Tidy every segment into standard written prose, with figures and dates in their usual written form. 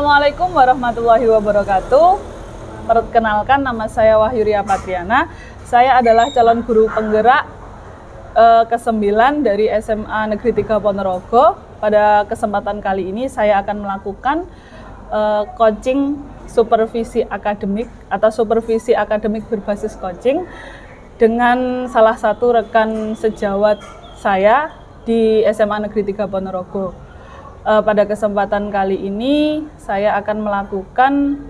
Assalamualaikum warahmatullahi wabarakatuh. Perkenalkan, nama saya Wahyuria Patriana. Saya adalah calon guru penggerak ke-9 dari SMA Negeri 3 Ponorogo. Pada kesempatan kali ini saya akan melakukan coaching supervisi akademik atau supervisi akademik berbasis coaching dengan salah satu rekan sejawat saya di SMA Negeri 3 Ponorogo. Pada kesempatan kali ini saya akan melakukan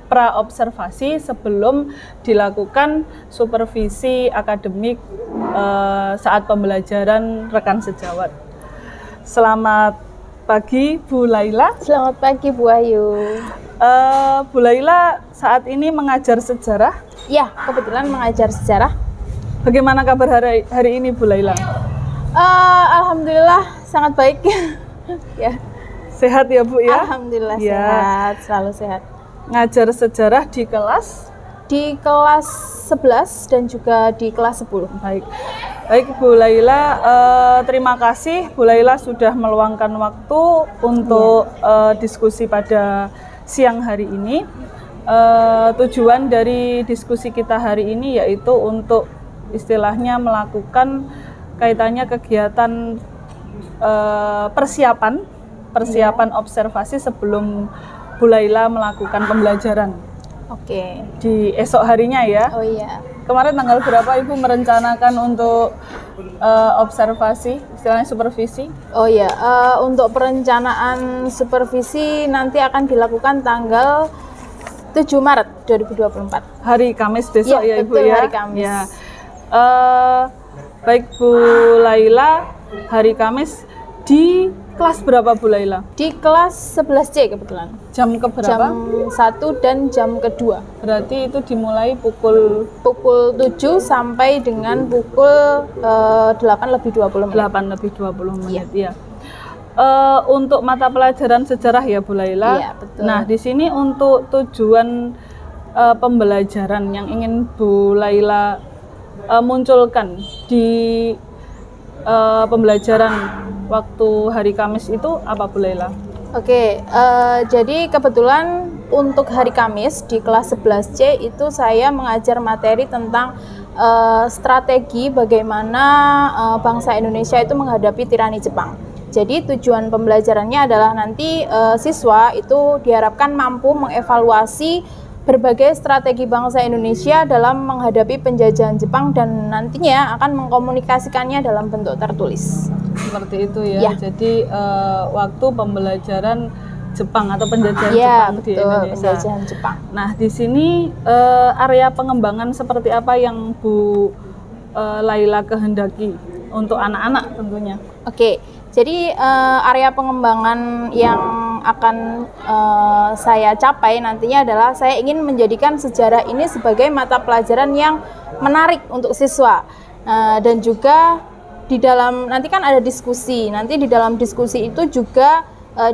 pra-observasi sebelum dilakukan supervisi akademik saat pembelajaran rekan sejawat. Selamat pagi Bu Laila. Selamat pagi Bu Ayu. Bu Laila saat ini mengajar sejarah? Ya, kebetulan mengajar sejarah. Bagaimana kabar hari ini Bu Laila? Alhamdulillah sangat baik. Ya. Sehat ya Bu ya? Alhamdulillah ya. Sehat, selalu sehat. Ngajar sejarah di kelas? Di kelas 11 dan juga di kelas 10. Baik Bu Laila, terima kasih Bu Laila sudah meluangkan waktu untuk diskusi pada siang hari ini. Tujuan dari diskusi kita hari ini yaitu untuk istilahnya melakukan kaitannya kegiatan persiapan observasi sebelum Bu Laila melakukan pembelajaran. Oke. Di esok harinya ya. Oh iya. Kemarin tanggal berapa Ibu merencanakan untuk observasi, istilahnya supervisi? Oh iya, untuk perencanaan supervisi nanti akan dilakukan tanggal 7 Maret 2024. Hari Kamis besok ya Ibu betul, ya. Hari Kamis. Ya. Baik Bu Laila, hari Kamis di kelas berapa Bu Laila? Di kelas 11C kebetulan. Jam keberapa? Jam 1 dan jam kedua. Berarti itu dimulai pukul 7 sampai dengan pukul 8 lebih 20 menit. 8 lebih 20 menit ya. Untuk mata pelajaran sejarah ya Bu Laila. Iya, betul. Nah, di sini untuk tujuan pembelajaran yang ingin Bu Laila munculkan di pembelajaran waktu hari Kamis itu apa Bu Laila? Oke, jadi kebetulan untuk hari Kamis di kelas 11C itu saya mengajar materi tentang strategi bagaimana bangsa Indonesia itu menghadapi tirani Jepang. Jadi tujuan pembelajarannya adalah nanti siswa itu diharapkan mampu mengevaluasi berbagai strategi bangsa Indonesia dalam menghadapi penjajahan Jepang dan nantinya akan mengkomunikasikannya dalam bentuk tertulis. Seperti itu ya. Jadi waktu pembelajaran Jepang atau penjajahan ya, Jepang betul, di Indonesia. Penjajahan Jepang. Nah, di sini area pengembangan seperti apa yang Bu Laila kehendaki untuk anak-anak tentunya? Oke. Jadi area pengembangan yang akan saya capai nantinya adalah saya ingin menjadikan sejarah ini sebagai mata pelajaran yang menarik untuk siswa dan juga di dalam nanti kan ada diskusi. Nanti di dalam diskusi itu juga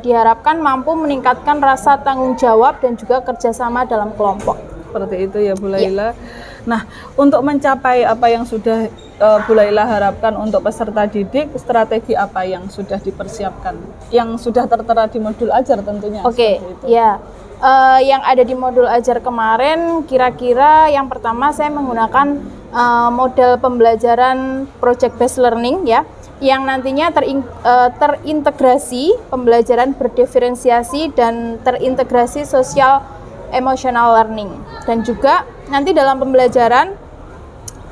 diharapkan mampu meningkatkan rasa tanggung jawab dan juga kerjasama dalam kelompok. Seperti itu ya Bu Laila. Nah, untuk mencapai apa yang sudah Bu Laila harapkan untuk peserta didik, strategi apa yang sudah dipersiapkan? Yang sudah tertera di modul ajar tentunya. Oke, ya. Yang ada di modul ajar kemarin, kira-kira yang pertama saya menggunakan model pembelajaran project based learning ya, yang nantinya terintegrasi pembelajaran berdiferensiasi dan terintegrasi sosial emotional learning, dan juga nanti dalam pembelajaran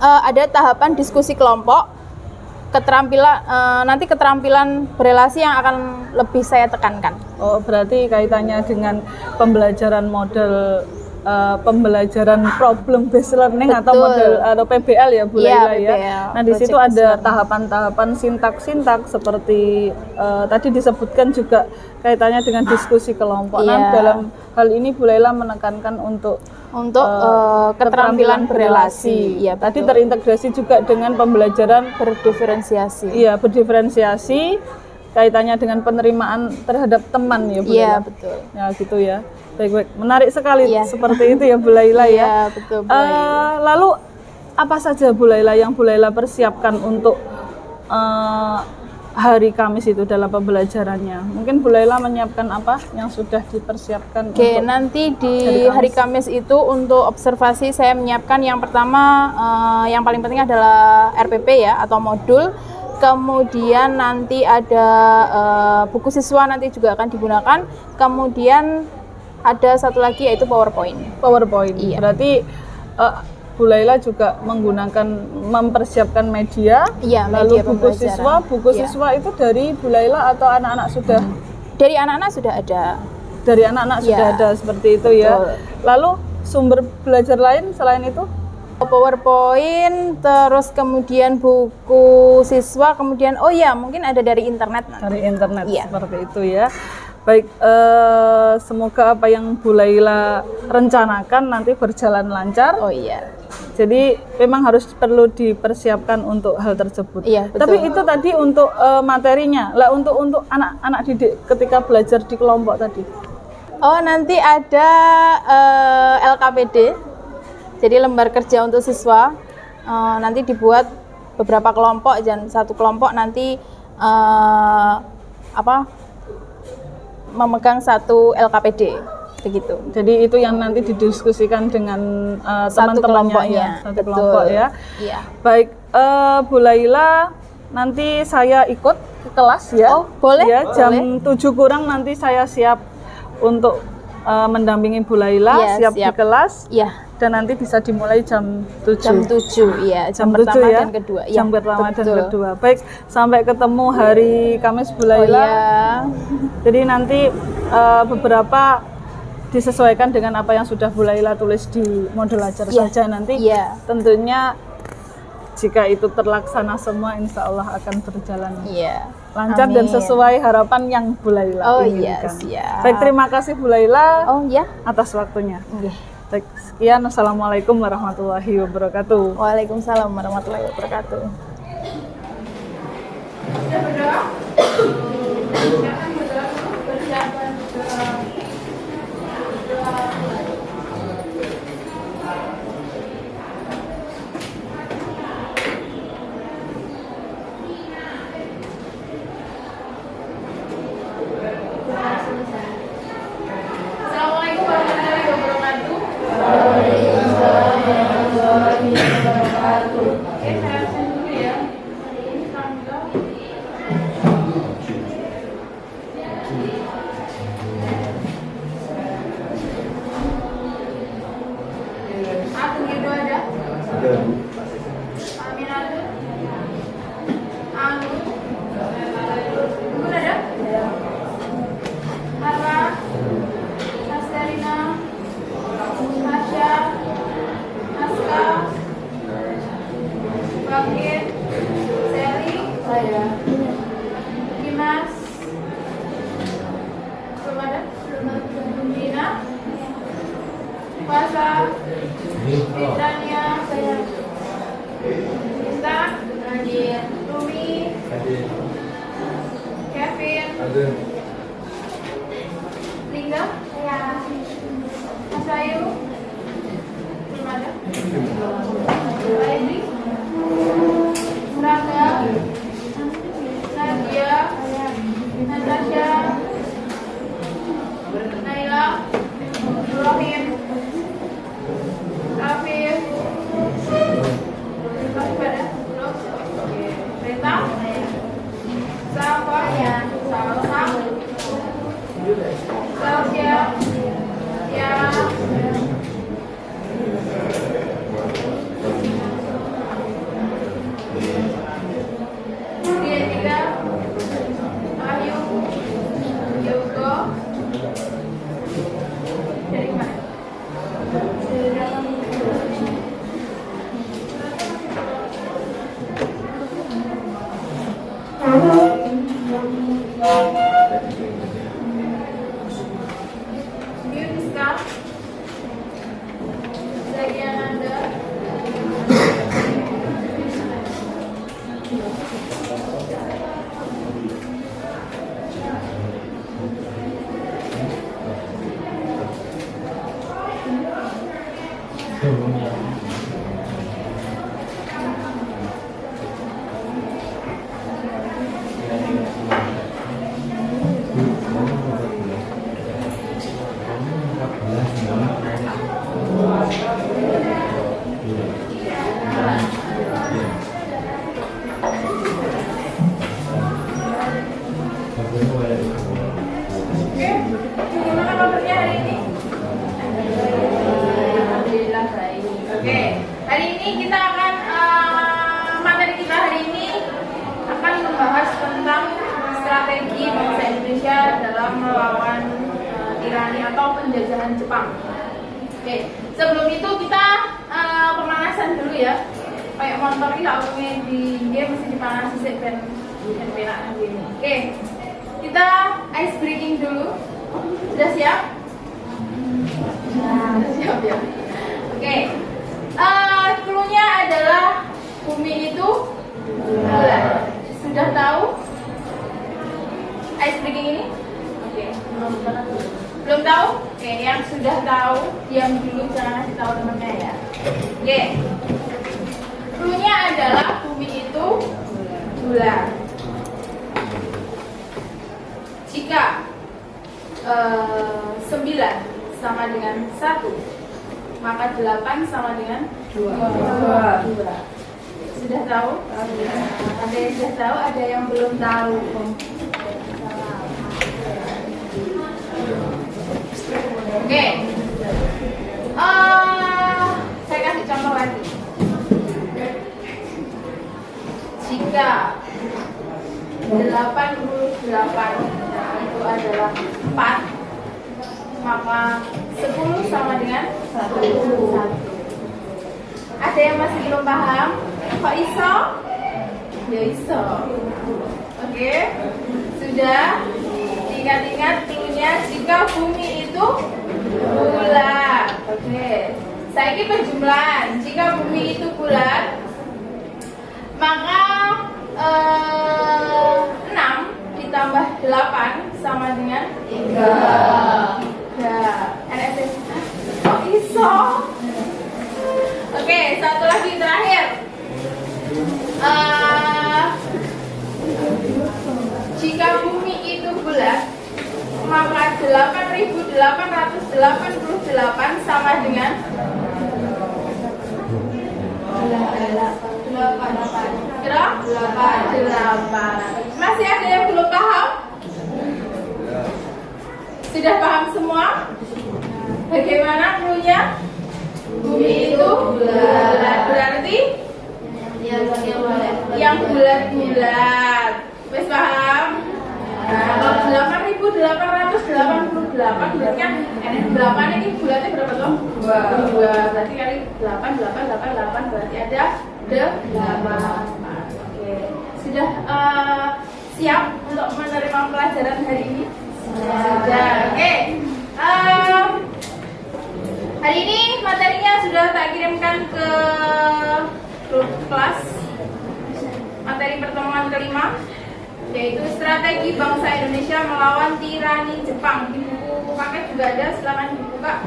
ada tahapan diskusi kelompok, keterampilan berelasi yang akan lebih saya tekankan. Oh, berarti kaitannya dengan pembelajaran model pembelajaran problem based learning. Betul. Atau model atau PBL ya Bu Laila ya. Nah, di situ ada tahapan-tahapan sintak-sintak seperti tadi disebutkan juga kaitannya dengan diskusi kelompok. Nah, dalam hal ini Bu Laila menekankan untuk keterampilan berelasi. Ya, tadi terintegrasi juga dengan pembelajaran berdiferensiasi. Iya, berdiferensiasi kaitannya dengan penerimaan terhadap teman ya Bu Laila. Iya, betul. Ya, gitu ya. Baik-baik, menarik sekali seperti itu ya Bu Laila ya. Iya, betul Bu Laila. Lalu apa saja Bu Laila yang Bu Laila persiapkan untuk hari Kamis itu dalam pembelajarannya? Mungkin Bu Laila menyiapkan apa yang sudah dipersiapkan? Oke, nanti di hari Kamis itu untuk observasi saya menyiapkan yang pertama, yang paling penting adalah RPP ya atau modul. Kemudian nanti ada buku siswa nanti juga akan digunakan. Kemudian ada satu lagi yaitu PowerPoint. PowerPoint. Iya. Berarti Bu Laila juga mempersiapkan media, Iya, lalu media buku pembelajaran. siswa. Buku Iya. siswa itu dari Bu Laila atau anak-anak sudah? Dari anak-anak sudah ada. Dari anak-anak Iya. sudah ada seperti itu ya. Betul. Lalu sumber belajar lain selain itu? PowerPoint, terus kemudian buku siswa, kemudian oh ya mungkin ada dari internet nanti. Dari internet Iya. seperti itu ya. Baik, semoga apa yang Bu Laila rencanakan nanti berjalan lancar. Oh iya. Jadi memang harus perlu dipersiapkan untuk hal tersebut. Iya, betul. Tapi itu tadi untuk materinya. Lah untuk anak-anak didik ketika belajar di kelompok tadi. Oh nanti ada LKPD, jadi lembar kerja untuk siswa. Nanti dibuat beberapa kelompok dan satu kelompok nanti memegang satu LKPD begitu. Jadi itu yang nanti didiskusikan dengan Satu teman-temannya kelompoknya. ya, satu Betul. kelompok ya. Iya. Baik, Bu Laila, nanti saya ikut ke kelas ya. Oh, boleh, Ya, jam boleh. 7 kurang nanti saya siap untuk mendampingi Bu Laila, Iya, siap di siap. kelas. Iya. Dan nanti bisa dimulai jam 7. Jam 7, iya. Jam 7 pertama ya? dan kedua. Iya, Jam pertama dan betul. kedua. Baik, sampai ketemu hari Kamis Bu Oh Laila. iya. Jadi nanti beberapa disesuaikan dengan apa yang sudah Bu Laila tulis di modul ajar Iya. saja nanti. Iya. Tentunya jika itu terlaksana semua, insya Allah akan berjalan Iya. lancar dan Amin. sesuai harapan yang Bu Laila Oh iya, inginkan. siap. Baik, terima kasih Bu Laila Oh iya. atas waktunya. Iya. Baik, sekian. Assalamualaikum warahmatullahi wabarakatuh. Waalaikumsalam warahmatullahi wabarakatuh. Assalamualaikum warahmatullahi wabarakatuh. Oke, saya absen dulu ya. Ini tanggal Agung itu ada? Aminatu? Anu? Bubur ada? Marwa? Nasdarina, Masya, Naska, Bakir, Seli, Dimas, belum ada? Dina, Fasa, Fitrania, Nista, Rumi, Kevin, Lingga, Mas Ayu, belum ada? Aini, Rangga, Nadia, Natasha, Naila, Ibrahim, Afif, masih pada? Belum? Oke. Rita, Safa, Salsa, Sasya, Ya, Hari ini kita akan materi kita hari ini akan membahas tentang strategi bangsa Indonesia dalam melawan tirani atau penjajahan Jepang. Oke, sebelum itu kita pemanasan dulu ya. Kayak motor ini kalau di dia mesti dipanasi sih dan penak nanti ini. Oke, kita ice breaking dulu. Sudah siap? Siap ya. Oke, clue-nya adalah bumi itu bulat. Sudah tahu ice breaking ini? Oke, belum tahu? Oke, yang sudah tahu diam dulu, jangan kasih tahu temennya ya. Oke, clue-nya adalah bumi itu bulat. Jika 9 sama dengan 1, maka 8 sama dengan 2. Sudah tahu? Ada yang sudah tahu, ada yang belum tahu. Oke, saya kasih contoh lagi. Jika 88 itu adalah 4, maka 10 sama dengan 1. Ada yang masih belum paham? Kok iso? Ya iso. Oke, sudah. Ingat-ingat clue-nya, jika bumi itu bulat. Oke, saya ini penjumlahan. Jika bumi itu bulat, maka 6 ditambah 8 sama dengan 3. NSS. Oh iso. Oke, satu lagi terakhir. Jika bumi itu bulat, maka 8.888 sama dengan 8. Masih ada yang belum paham? Sudah paham semua? Bagaimana clue-nya? Bumi itu bulat, berarti yang bulat-bulat. Wes paham? Nah, kalau 8.888 berarti kan 8 ini bulatnya berapa toh? 2. Berarti kali 8 berarti ada 8. Oke. Sudah siap untuk menerima pelajaran hari ini? Sudah. Oke. Hari ini materinya sudah tak kirimkan ke grup kelas. Materi pertemuan kelima, yaitu strategi bangsa Indonesia melawan tirani Jepang. Di buku paket juga ada, silakan dibuka.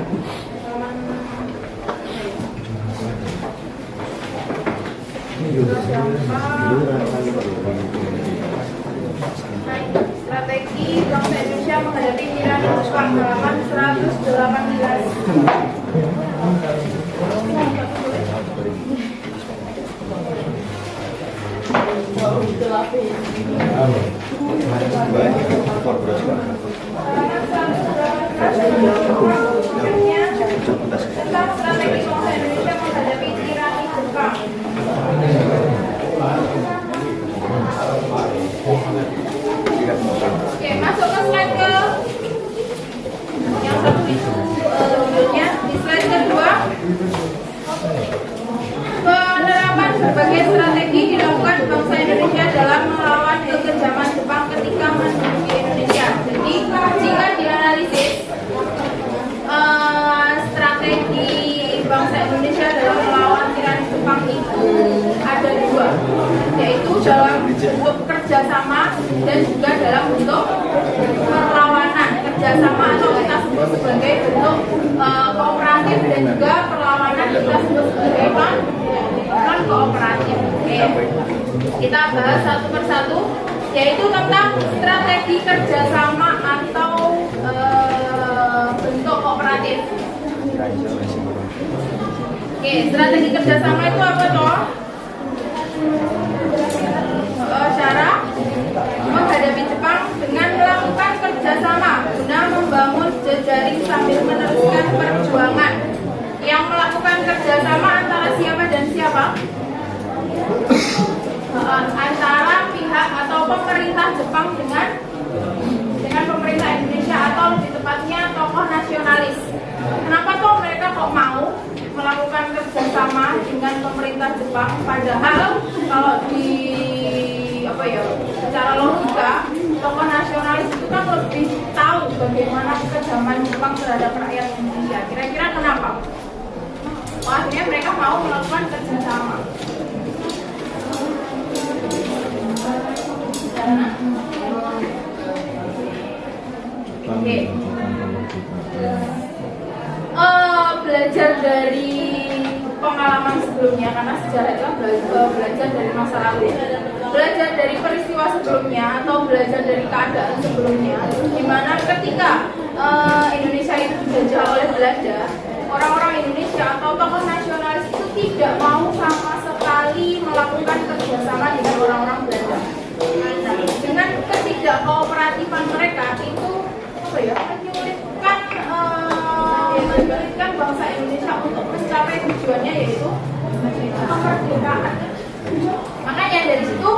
Strategi bangsa Indonesia menghadapi tirani Jepang, halaman 118. Tentang strategi bangsa Indonesia menghadapi tirani Jepang. Oke, masuk ke slide ke yang satu itu judulnya. Di slide kedua, penerapan berbagai strategi dilakukan bangsa Indonesia dalam melawan kekejaman Jepang ketika menduduki Indonesia. Jadi jika dianalisis strategi bangsa Indonesia dalam melawan tirani Jepang itu ada 2, yaitu dalam bentuk kerjasama dan juga dalam bentuk perlawanan. Kerjasama atau kita sebut sebagai bentuk kooperatif, dan juga perlawanan kita sebut sebagai non kooperatif. Oke, kita bahas satu persatu, yaitu tentang strategi kerjasama atau bentuk kooperatif. Oke, strategi kerjasama itu apa toh? Cara menghadapi Jepang dengan melakukan kerjasama guna membangun jejaring sambil meneruskan perjuangan. Yang melakukan kerjasama antara siapa dan antara pihak atau pemerintah Jepang dengan pemerintah Indonesia, atau lebih tepatnya tokoh nasionalis. Kenapa kok mereka mau melakukan kerjasama dengan pemerintah Jepang, padahal kalau secara logika tokoh nasionalis itu kan lebih tahu bagaimana kekejaman Jepang terhadap rakyat Indonesia. Kira-kira kenapa? Akhirnya mereka mau melakukan kerjasama. Oke. Belajar dari pengalaman sebelumnya, karena sejarah itu belajar dari masa lalu. Belajar dari peristiwa sebelumnya atau belajar dari keadaan sebelumnya, di mana ketika Indonesia itu dijajah oleh Belanda, orang-orang Indonesia atau tokoh nasionalis itu tidak mau sama sekali melakukan kerjasama dengan orang-orang Belanda. Nah, dengan ketidakkooperatifan mereka itu menyulitkan bangsa Indonesia untuk mencapai tujuannya, yaitu kemerdekaan. Makanya dari situ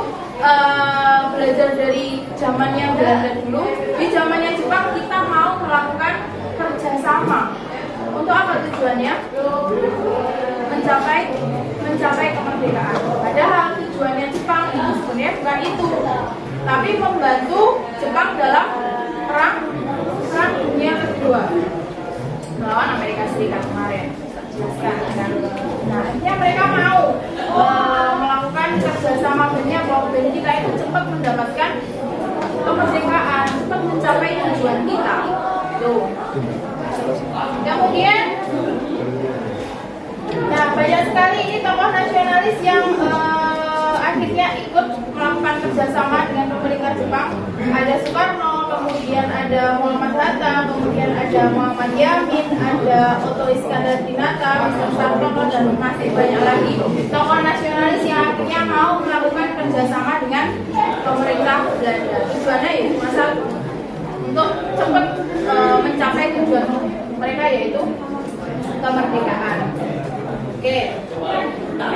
belajar dari zamannya Belanda dulu, di zamannya Jepang kita mau melakukan kerjasama. Untuk apa tujuannya? Mencapai kemerdekaan. Padahal tujuannya Jepang itu sebenarnya bukan itu, tapi membantu Jepang dalam perang dunia kedua melawan Amerika Serikat kemarin. Nah, akhirnya mereka mau melakukan kerjasama banyak bahwa kita itu cepat mendapatkan kemerdekaan, cepat mencapai tujuan kita. Tuh. Kemudian, nah banyak sekali ini tokoh nasionalis yang akhirnya ikut melakukan kerjasama dengan pemerintah Jepang. Ada Soekarno, kemudian ada Muhammad Hatta, kemudian ada Muhammad Yamin, ada Otto Iskandar-Dinata, Mr. Sartono, dan masih banyak lagi tokoh nasionalis yang akhirnya mau melakukan kerjasama dengan pemerintah Belanda. Tujuannya yaitu untuk cepat mencapai tujuan mereka, yaitu kemerdekaan. Oke. Nah,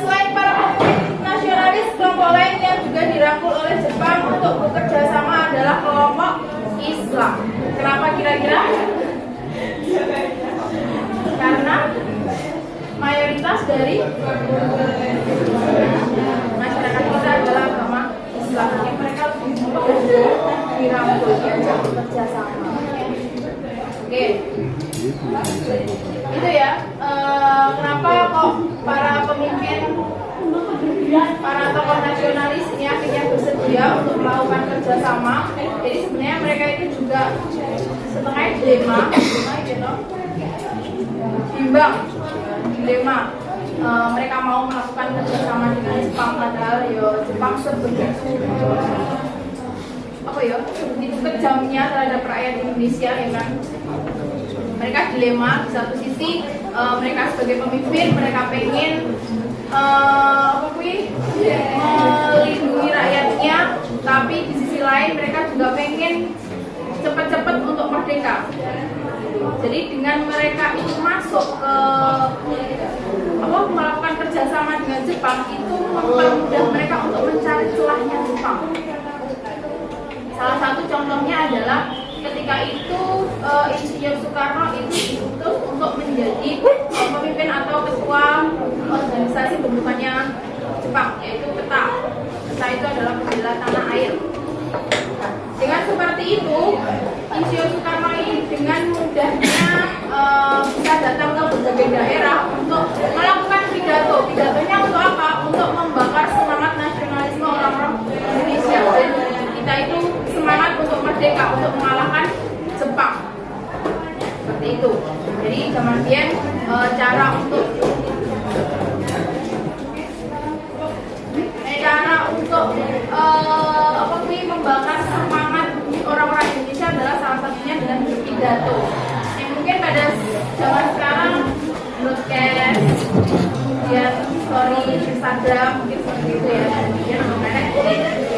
selain para pemimpin nasionalis, kelompok lain yang juga dirangkul oleh Jepang untuk bekerja sama adalah kelompok Islam. Kenapa kira-kira? Karena mayoritas dari masyarakat kita adalah agama Islam. Yang mereka dirangkul, diajak bekerja sama. Oke. Itu ya, kenapa kok para pemimpin, para tokoh nasionalis ini akhirnya bersedia untuk melakukan kerjasama. Jadi sebenarnya mereka itu juga setengah dilema mereka mau melakukan kerjasama dengan Jepang, padahal Jepang begitu kejamnya terhadap rakyat Indonesia, ya kan. Mereka dilema. Di satu sisi mereka sebagai pemimpin, mereka pengen melindungi rakyatnya, tapi di sisi lain mereka juga pengen cepat-cepat untuk merdeka. Jadi dengan mereka itu masuk ke melakukan kerjasama dengan Jepang, itu mempermudah mereka untuk mencari celahnya Jepang. Salah satu contohnya adalah ketika itu Insinyur Soekarno itu diutus untuk menjadi pemimpin atau ketua organisasi bentukannya Jepang, yaitu PETA. PETA itu adalah pembela tanah air. Dengan seperti itu, Insinyur Soekarno ini dengan mudahnya bisa datang ke berbagai daerah untuk melakukan pidato. Pidatonya untuk apa? Untuk membakar semangat nasionalisme orang-orang Indonesia. Dan kita itu semangat untuk merdeka, untuk mengalahkan Jepang. Seperti itu. Jadi zaman dia cara untuk membakar semangat orang-orang Indonesia adalah salah satunya dengan berpidato. Yang mungkin pada zaman sekarang broadcast, kemudian story Instagram, mungkin seperti itu ya. Kemudian mereka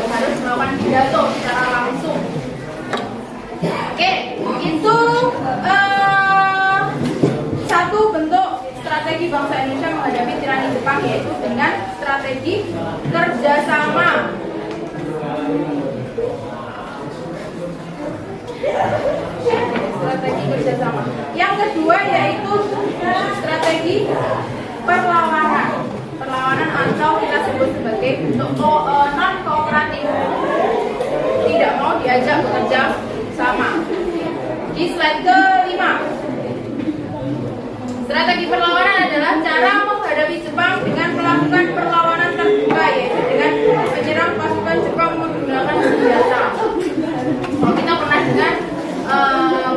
harus melakukan pidato secara langsung. Oke, itu satu bentuk strategi strategi bangsa Indonesia menghadapi tirani Jepang, yaitu dengan strategi kerjasama. Strategi kerjasama. Yang kedua yaitu strategi perlawanan. Perlawanan atau kita sebut sebagai bentuk non kooperatif. Tidak mau diajak bekerja sama. Di slide ke-5. Strategi perlawanan adalah cara menghadapi Jepang dengan melakukan perlawanan terbuka, yaitu dengan menyerang pasukan Jepang menggunakan senjata. Kita pernah dengar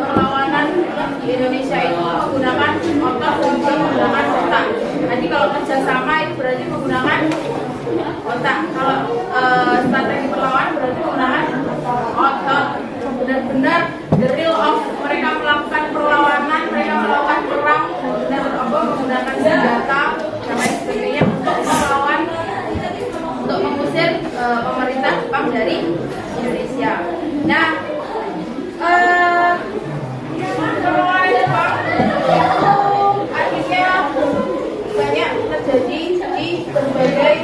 perlawanan di Indonesia itu menggunakan otot dan juga menggunakan otak. Nanti kalau kerjasama itu berarti menggunakan otak. Kalau strategi perlawanan berarti menggunakan otot. Benar-benar the real of mereka melakukan perlawanan, mereka melakukan perang benar-benar menggunakan senjata dan lain sebagainya untuk melawan, untuk mengusir pemerintah Jepang dari Indonesia. Nah, perlawanan Jepang itu akhirnya banyak terjadi di berbagai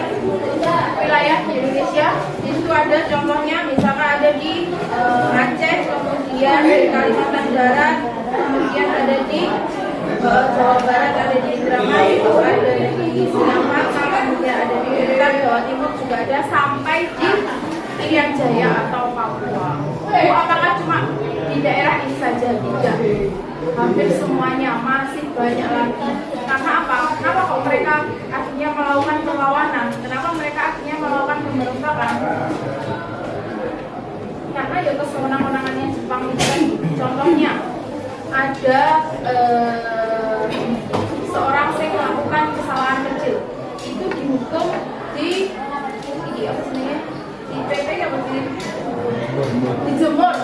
wilayah di Indonesia. Di situ ada contohnya, misalkan ada di Aceh, kemudian di Kalimantan Barat, kemudian ada di Jawa Barat, ada di Indramayu, ada di Singaparna, kemudian ada di Bintan, Jawa Timur juga ada, sampai di Irian Jaya atau Papua. Apakah cuma di daerah ini saja? Tidak. Hampir semuanya, masih banyak lagi. Karena apa? Kenapa kok mereka akhirnya melakukan perlawanan? Kenapa mereka akhirnya melakukan pemberontakan? Karena ya kesewenang-wenangannya Jepang itu kan. Contohnya ada seorang yang melakukan kesalahan kecil, itu dihukum di apa sebenarnya? Di PP apa sih? Dijemur,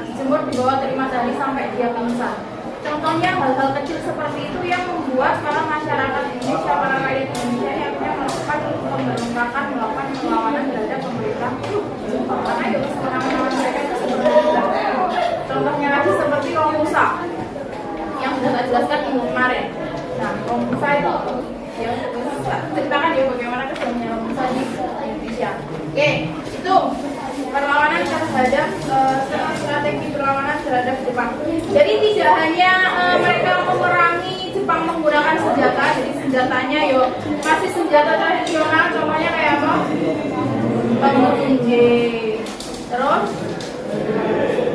dijemur di bawah terik matahari sampai dia pingsan. Contohnya hal-hal kecil seperti itu yang membuat para masyarakat Indonesia, para rakyat Indonesia yang akhirnya melakukan pemberontakan, melakukan perlawanan terhadap pemerintah Jepang. Karena itu sewenang-wenangan mereka itu seperti itu. Contohnya lagi seperti Romusa yang sudah saya jelaskan minggu kemarin. Nah, Romusa itu ya ceritakan ya bagaimana kesannya Romusa di Indonesia. Oke, itu perlawanan terhadap strategi perlawanan terhadap Jepang. Jadi tidak hanya mereka memerangi Jepang menggunakan senjata, jadi senjatanya yo masih senjata tradisional, contohnya kayak apa? Bambu tinggi. Terus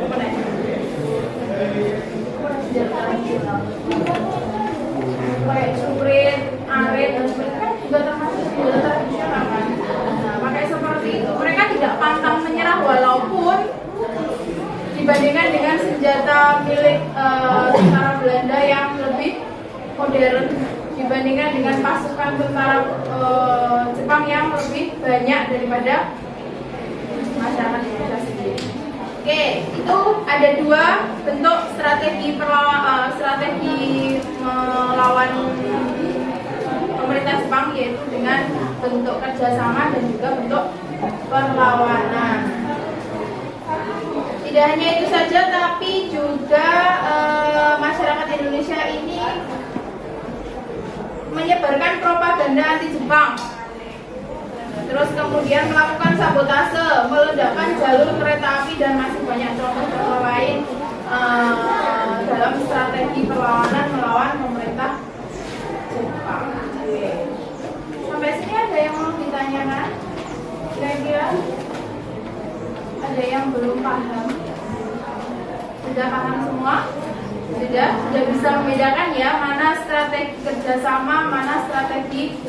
apa nih? Senjata tradisional. Kayak celurit, arit, dan sebagainya kan juga termasuk senjata tradisional kan. Nah, pakai seperti itu. Mereka tidak pantang menyerah walaupun dibandingkan dengan senjata milik tentara Belanda yang lebih modern, dibandingkan dengan pasukan tentara Jepang yang lebih banyak daripada masyarakat Indonesia sendiri. Oke, itu ada dua bentuk strategi melawan pemerintah Jepang, yaitu dengan bentuk kerjasama dan juga bentuk perlawanan. Tidak hanya itu saja, tapi juga masyarakat Indonesia ini menyebarkan propaganda anti Jepang. Terus kemudian melakukan sabotase, meledakkan jalur kereta api, dan masih banyak contoh-contoh lain dalam strategi perlawanan melawan pemerintah Jepang. Sampai sini ada yang mau ditanyakan? Kira-kira ada yang belum paham? Sudah paham semua? Sudah bisa membedakan ya mana strategi kerjasama, mana strategi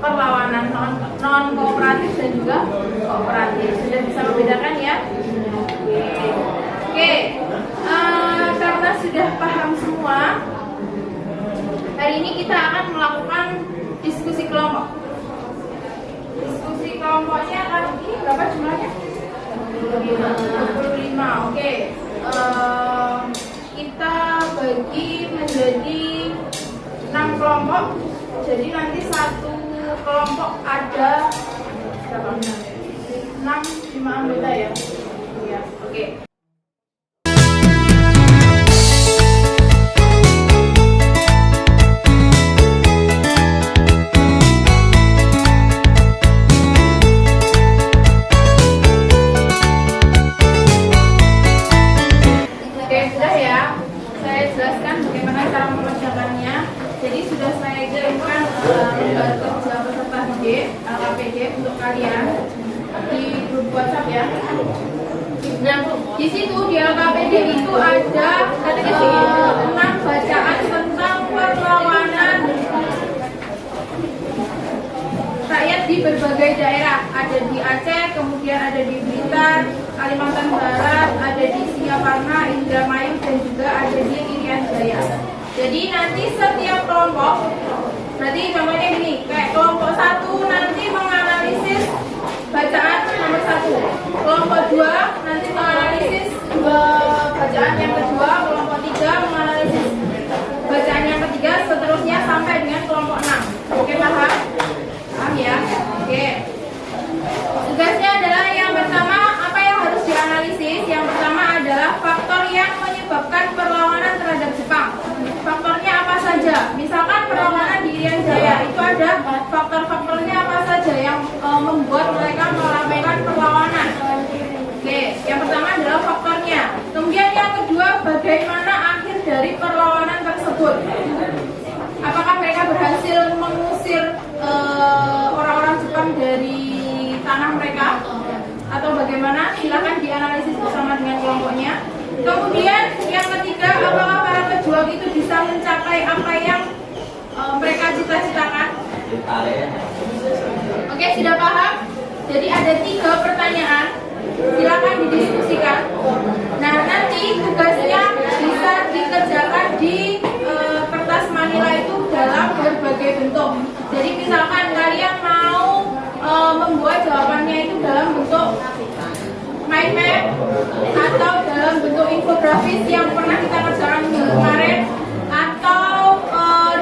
perlawanan non kooperatif dan juga kooperatif. Sudah bisa membedakan ya? Oke. Karena sudah paham semua, hari ini kita akan melakukan diskusi kelompok. Diskusi kelompoknya kali ini berapa jumlahnya? 25. Oke. Kita bagi menjadi 6 kelompok. Jadi nanti satu kelompok ada berapa? 5 anggota ya. Iya, oke. jadi sudah saya kirimkan lembar kerja peserta didik LKPD untuk kalian di grup WhatsApp ya. Nah, di situ di LKPD itu ada 6 bacaan tentang perlawanan rakyat di berbagai daerah. Ada di Aceh, kemudian ada di Blitar, Kalimantan Barat, ada di Singaparna, Indramayu, dan juga ada di Irian Jaya. Jadi nanti setiap kelompok, nanti contohnya gini, kayak kelompok 1 nanti menganalisis bacaan nomor 1, kelompok 2 nanti menganalisis bacaan yang kedua, kelompok 3 menganalisis bacaan yang ketiga, seterusnya sampai dengan kelompok 6. Oke, paham? Paham ya? Oke. Tugasnya adalah yang pertama, apa yang harus dianalisis? Yang pertama adalah faktor yang menyebabkan perlawanan terhadap Jepang. Faktornya apa saja? Misalkan perlawanan di Irian Jaya itu ada faktor-faktornya apa saja yang membuat mereka meramaikan perlawanan. Oke, yang pertama adalah faktornya. Kemudian yang kedua, bagaimana akhir dari perlawanan tersebut? Apakah mereka berhasil mengusir orang-orang Jepang dari tanah mereka? Atau bagaimana? Silakan dianalisis bersama dengan kelompoknya. Kemudian yang ketiga, apakah para pejuang itu bisa mencapai apa yang mereka cita-citakan? Oke, sudah paham? Jadi ada 3 pertanyaan. Silakan didiskusikan. Nah, nanti tugasnya bisa dikerjakan di kertas manila itu dalam berbagai bentuk. Jadi misalkan kalian mau membuat jawabannya itu dalam bentuk mind map atau dalam bentuk infografis yang pernah kita kerjakan kemarin, atau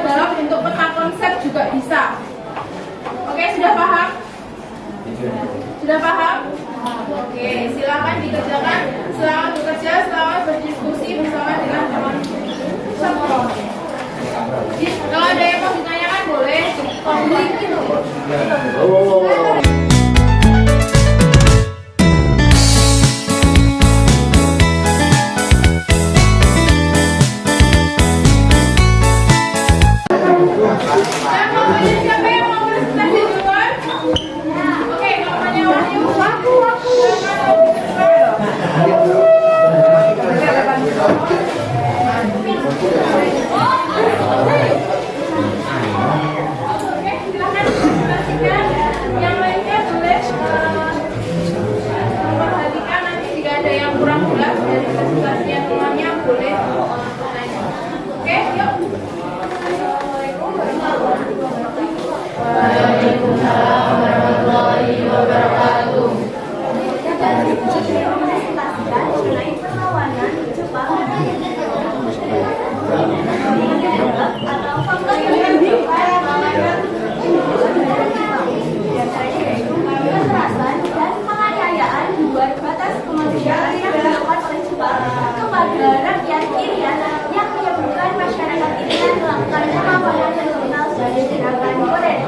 dalam bentuk peta konsep juga bisa. Oke, sudah paham? Sudah paham? Oke, silakan dikerjakan. Selamat bekerja, selamat berdiskusi bersama dengan teman-teman. Kalau ada yang mau ditanyakan boleh konflik gitu. Siapa yang mau presentasi duluan? Oke, namanya Wahyu. Oke, silakan presentasikan. Yang lainnya boleh memperhatikan nanti jika ada yang kurang jelas dari presentasi yang temannya boleh tanya. Oke, yuk. Waalaikumsalam warahmatullahi wabarakatuh. Presentasikan mengenai perlawanan Jepang atau faktor yang menyebabkan perlawanan biasanya yaitu kekerasan dan penganiayaan di luar batas kemanusiaan yang dilakukan oleh Jepang kepada rakyat Irian yang menyebabkan masyarakat Irian melakukan perlawanan yang dikenal sebagai gerakan Goren.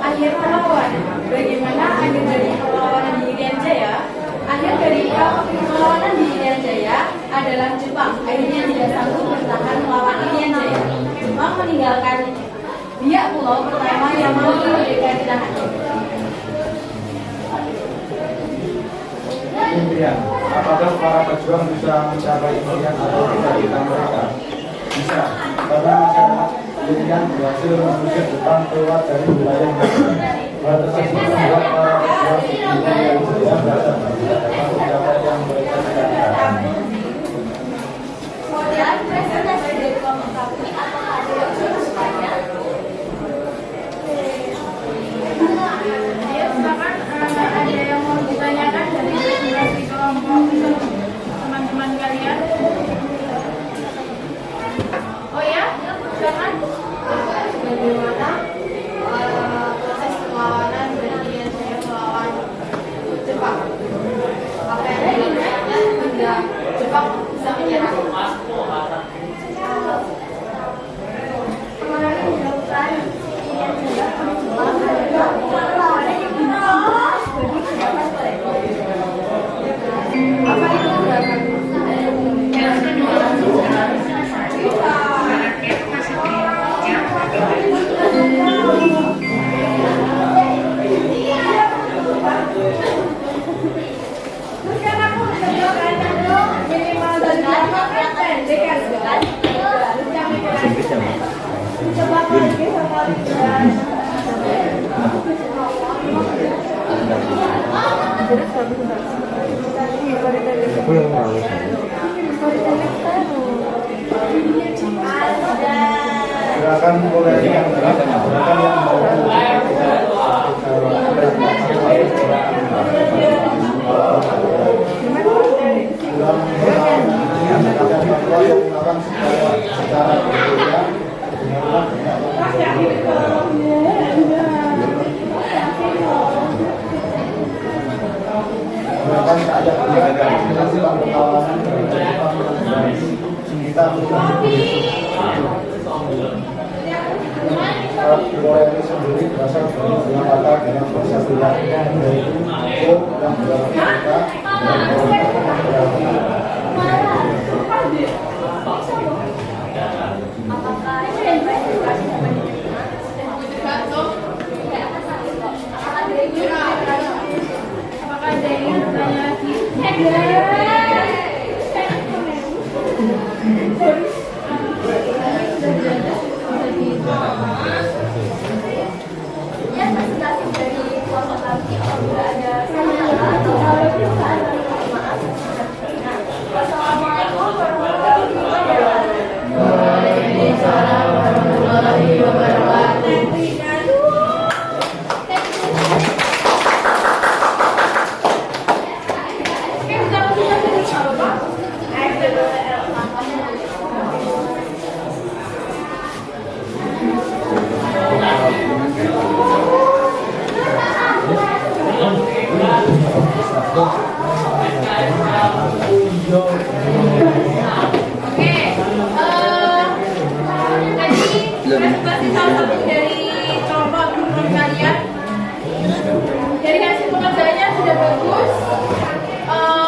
Akhir perlawanan. Bagaimana akhir dari perlawanan di Irian Jaya? Akhir dari perlawanan di Irian Jaya adalah Jepang akhirnya tidak sanggup bertahan melawan Irian Jaya. Jepang meninggalkan Biak Pulau pertama yang mampu merdeka ditahan. Impian, apakah para pejuang bisa mencapai impian atau cita-cita mereka? Bisa, karena masyarakat Irian berhasil mengusir Jepang keluar dari wilayah mereka. Hal tersebut membuat para pejuang di Irian Jaya berhasil mencapai yang mereka cita-citakan. Kemudian presentasi dari kelompok kami, apakah ada yang bertanya? Ya, silakan ada yang mau ditanyakan dari presentasi kelompok teman-teman kalian. Oh ya, silakan. Bagaimana proses perlawanan dari Irian Jaya melawan Jepang? Apa yang dilakukan hingga Jepang bisa menyerah? Perlawanan yang dilakukan Irian Jaya oleh Jepang adalah perlawanan yang dinamakan sebagai gerakan Goren. Apa itu gerakan? Silakan mulai yang gerakan Budaya sendiri berasal dari dua kata dalam bahasa Belanda, yaitu "ko" yang berarti kita dan "ora" yang berarti Apakah ada yang bertanya lagi? Tadi salah satu dari kelompok teman kalian dari hasil pengerjaannya sudah bagus,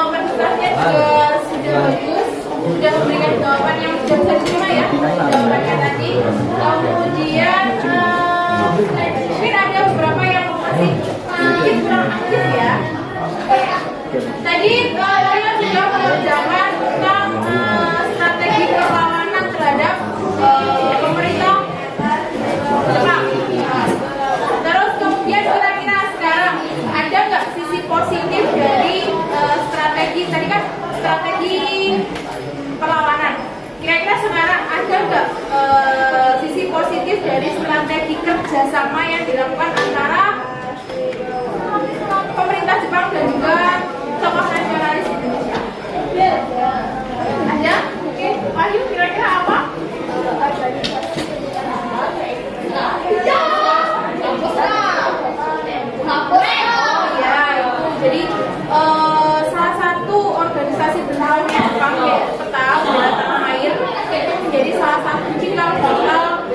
presentasinya juga sudah bagus, sudah memberikan jawaban yang sudah bisa diterima ya, jawabannya tadi. Kemudian mungkin ada beberapa yang masih sedikit kurang aktif ya. Tadi kalian sudah mengerjakan tentang strategi perlawanan terhadap pemerintah Jepang. Terus kemudian kira-kira sekarang ada nggak sisi positif dari strategi tadi kan strategi perlawanan? Kira-kira sekarang ada nggak sisi positif dari strategi kerjasama yang dilakukan antara pemerintah Jepang dan juga tokoh nasionalis Indonesia? Ada? Oke, Wahyu kira-kira apa? Jadi salah satu organisasi besarnya Jepang ya peta bela tanah air itu menjadi salah satu cikal bakal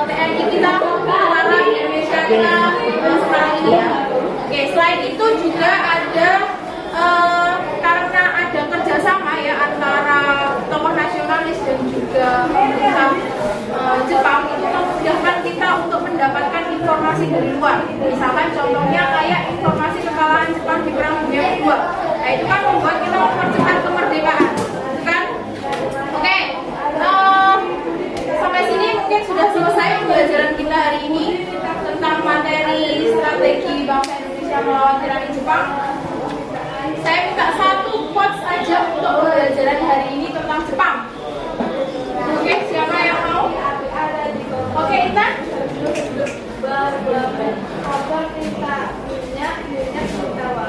TNI kita, tentara Indonesia kita sekarang ini ya. Oke, selain itu juga ada karena ada kerjasama ya antara tokoh nasionalis dan juga pemerintah Jepang itu memudahkan kita untuk mendapatkan informasi dari luar. Misalkan contohnya kayak informasi kekalahan Jepang di Perang Dunia Kedua. Nah itu kan membuat kita mempercepat kemerdekaan, kan? Oke, sampai sini mungkin sudah selesai pembelajaran kita hari ini tentang materi strategi bangsa Indonesia melawan tirani Jepang. Saya minta satu quotes aja untuk pembelajaran hari ini tentang Jepang. Oke, siapa yang mau? Oke, Intan?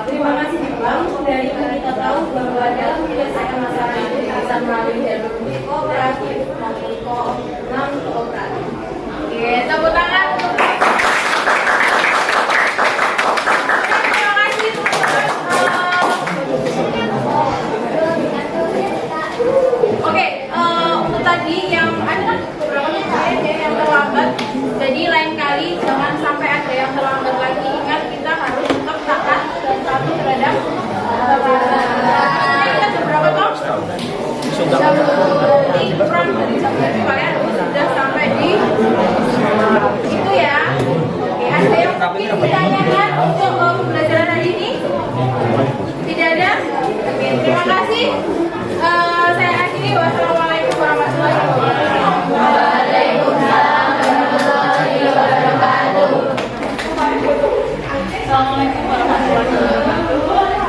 Terima kasih Jepang. Dari itu kita tahu bahwa dalam menyelesaikan masalah itu bisa melalui jalur kooperatif maupun non kooperatif. Oke, tepuk tangan untuk terima kasih Oke, untuk tadi yang ada beberapa yang terlambat. Jadi lain kali jangan sampai ada yang terlambat lagi. Ingat kita harus tetap taat dan patuh terhadap kita jam berapa toh? Jam 5 dari jam 7 kalian sudah sampai di itu ya. Oke, ada yang mungkin ditanyakan untuk pembelajaran hari ini? Tidak ada? Oke, terima kasih. Saya akhiri. Wassalamualaikum warahmatullahi wabarakatuh. Waalaikumsalam warahmatullahi wabarakatuh. Assalamualaikum warahmatullahi wabarakatuh.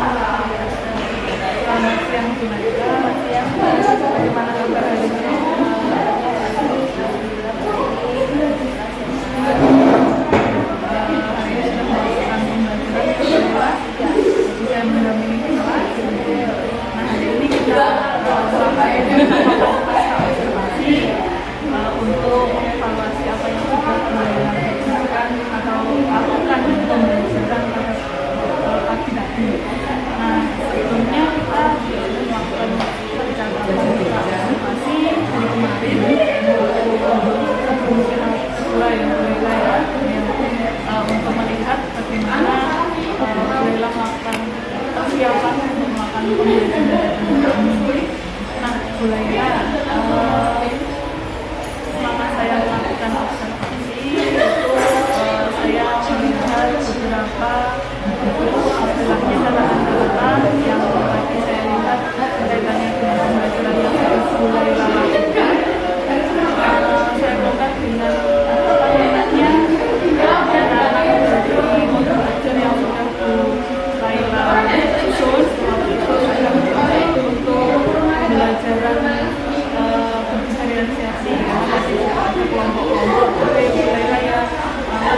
berdiferensiasi ya, jadi juga ada kelompok-kelompok mulailah ya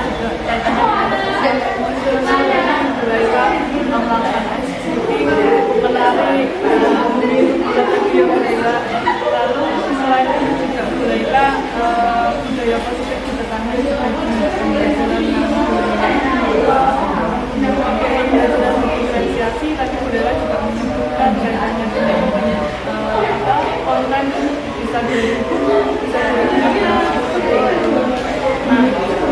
juga kaitannya dengan emosional mulailah melakukan SDG menarik strategi mulailah lalu selain itu juga mulailah budaya positif ditekankan dengan pembelajaran pembelajaran diferensiasi tapi mulailah juga menyebutkan kaitannya dengan konten bisa digunakan seperti itu. Nah,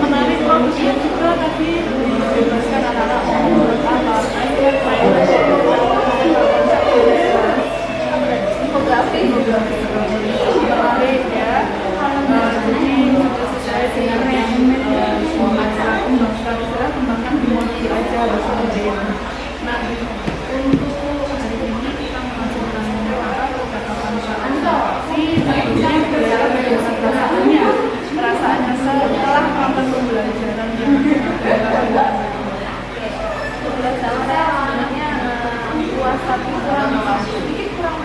menarik produksinya juga tadi dibebaskan anak-anak mau membuat apa, infografi juga menarik ya. Jadi sesuai dengan yang masyarakat kembangkan di modul aja seperti itu. Nah, untuk hari ini kita mengajarkan kata-kataan sebetulnya perasaannya setelah melakukan pembelajaran yang sebenarnya puas tapi kurang sedikit kurang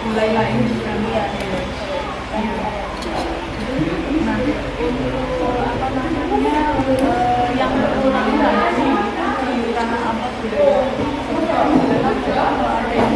mulailah ini bukan ya. Nah, untuk apa namanya yang berulang-ulang di tanah apa budaya ada yang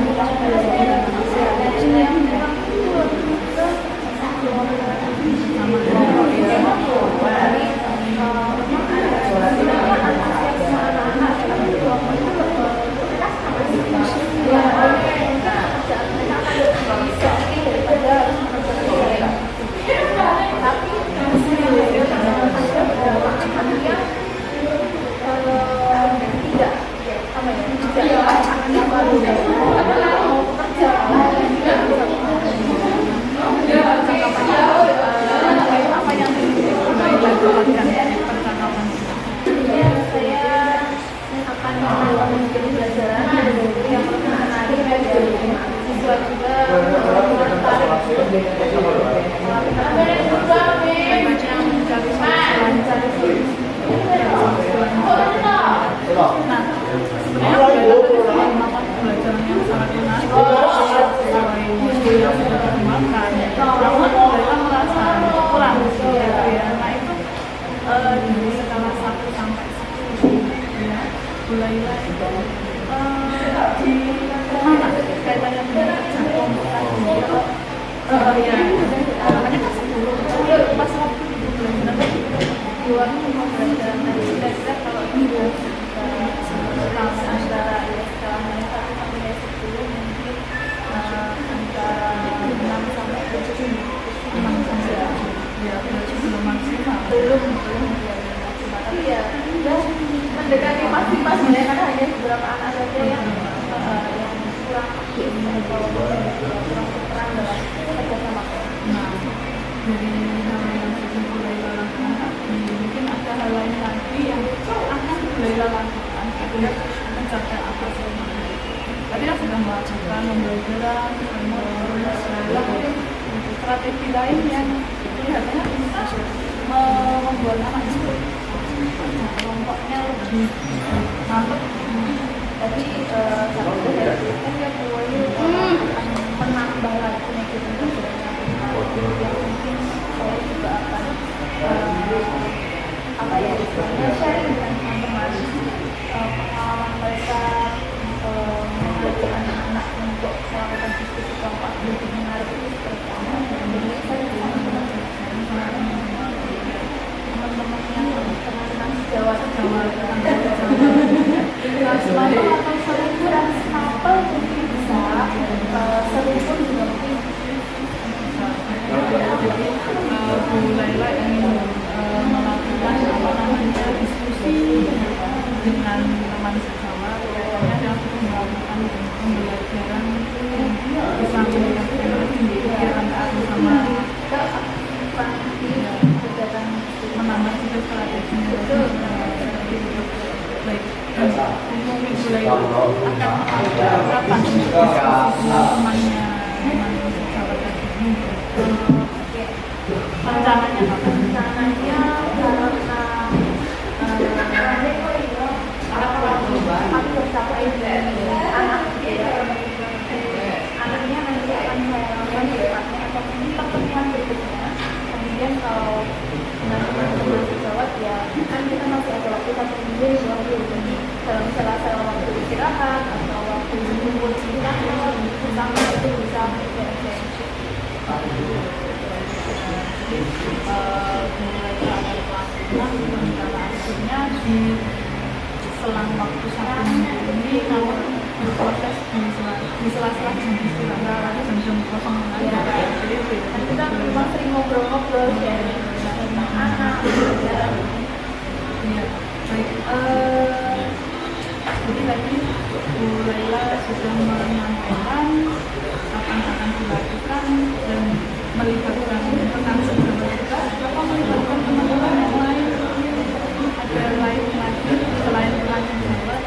mulailah itu di mana kaitannya dengan ya namanya kan 10 pas waktu itu belajar di luar mau belajar kira-kira kalau itu antara ya sekarang 1 sampai 10 mungkin antara 6 sampai 7 6 sampai ya belum maksimal belum tapi ya mendekati pasti ya karena hanya beberapa anak saja yang kurang berperan dalam kerjasama. Nah, dari hal yang sudah mulai lakukan mungkin ada hal lain lagi yang akan mulai lakukan untuk mencapai apa saja. Tadi kan sudah melakukan pembelajaran, strategi lain yang kelihatannya bisa membuat anak itu kelompoknya lebih mantap. Jadi satu dari kan dia menambah lagi gitu yang mungkin saya juga akan apa ya istilahnya sharing dengan teman-teman pengalaman mereka mengajak anak-anak untuk melakukan diskusi kelompok lebih menarik itu seperti apa. Jadi saya Jawa tentang bahasa Jawa. Mapel atau serumpuran mapel mungkin bisa, serumpun juga mungkin. Jadi Bu Laila ingin melakukan apa namanya diskusi dengan teman sejawat, kaitannya dalam melakukan pembelajaran yang bisa meningkatkan pikiran aku sama menambah juga strateginya itu baik. Mungkin Bu Laila akan kapan temannya sejawat tadi rencananya apa? Rencananya karena kami bercapai dari anaknya nanti akan saya lakukan di depannya atau mungkin pertemuan berikutnya. Kemudian kalau teman-teman sejawat ya kan kita masih ada waktu 1 minggu di bawah dulu. Jadi dalam sela-sela waktu istirahat atau waktu menunggu istirahat bersama itu bisa berinteraksi. Mulai ada pelatihan rencana akhirnya di selang waktu 1 minggu ini kamu berproses di sela-sela jam istirahat jam-jam kosong aja. Jadi Kita memang sering ngobrol-ngobrol ya tentang anak. ya baik. Jadi tadi Bu Laila sudah menyampaikan apa yang akan dilakukan dan melibatkan rekan sejawat kita atau melibatkan teman-teman yang lain. Ada lain lagi selain rekan sejawat.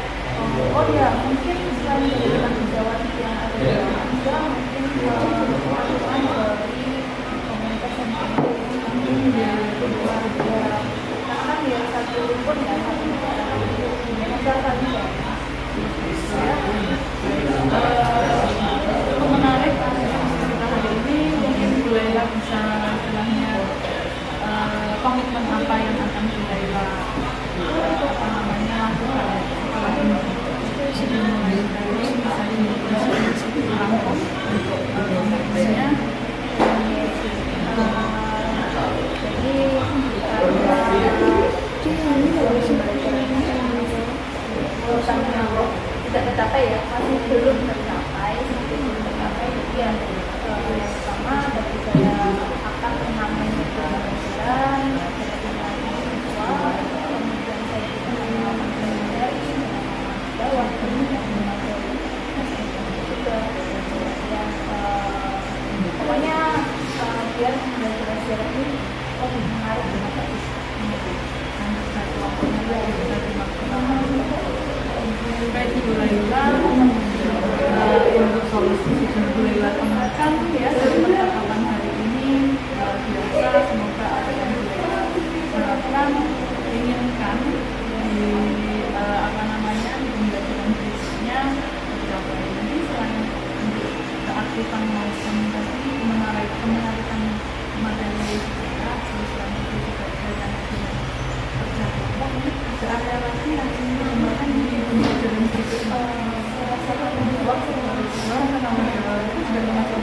Oh ya, mungkin selain dari rekan sejawat yang ada di Anda, mungkin teman-teman dari komunitas yang mungkin ya keluarga. Karena kan ya satu rumpun dan satu negara misalkan ya. Cukup menarik kita hari ini. Mungkin Bu Laila bisa istilahnya komitmen apa yang akan Bu Laila apa namanya lakukan setelah ini. Jadi mulai dari misalnya rampung untuk nextnya. Tidak tercapai ya, masih belum tercapai, jadi ya yang pertama dari saya akan mengambil pelajaran dengan siswa, kemudian saya juga mempelajari bawah kemudian juga yang pokoknya biar belajar ini menarik di masa Baik Bu Laila, untuk solusi sudah Bu Laila temukan ya dari percakapan hari ini. Biasa semoga apa yang Bu Laila harapkan inginkan di apa namanya di pembelajaran berikutnya tercapai. Nanti selain untuk keaktifan maupun tadi menarikan materi kita, selain itu juga kaitannya dengan kerja kelompok. Ini ada area lagi yang ingin dikembangkan di pembelajaran berikutnya. saya rasa itu juga Itu juga termasuk